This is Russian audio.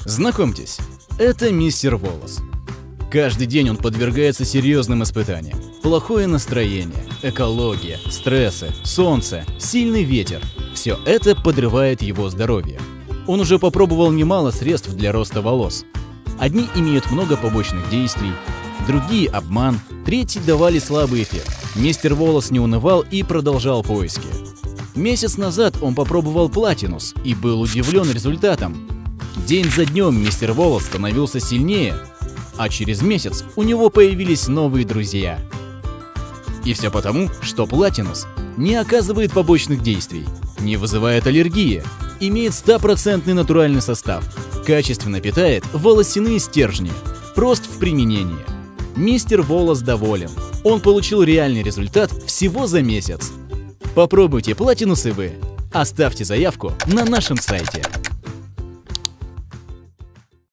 Знакомьтесь, это мистер Волос. Каждый день он подвергается серьезным испытаниям. Плохое настроение, экология, стрессы, солнце, сильный ветер – все это подрывает его здоровье. Он уже попробовал немало средств для роста волос. Одни имеют много побочных действий, другие – обман, третьи давали слабый эффект. Мистер Волос не унывал и продолжал поиски. Месяц назад он попробовал Платинус и был удивлен результатом. День за днем мистер Волос становился сильнее, а через месяц у него появились новые друзья. И все потому, что Платинус не оказывает побочных действий, не вызывает аллергии, имеет 100% натуральный состав, качественно питает волосяные стержни, прост в применении. Мистер Волос доволен. Он получил реальный результат всего за месяц. Попробуйте Платинус и вы. Оставьте заявку на нашем сайте.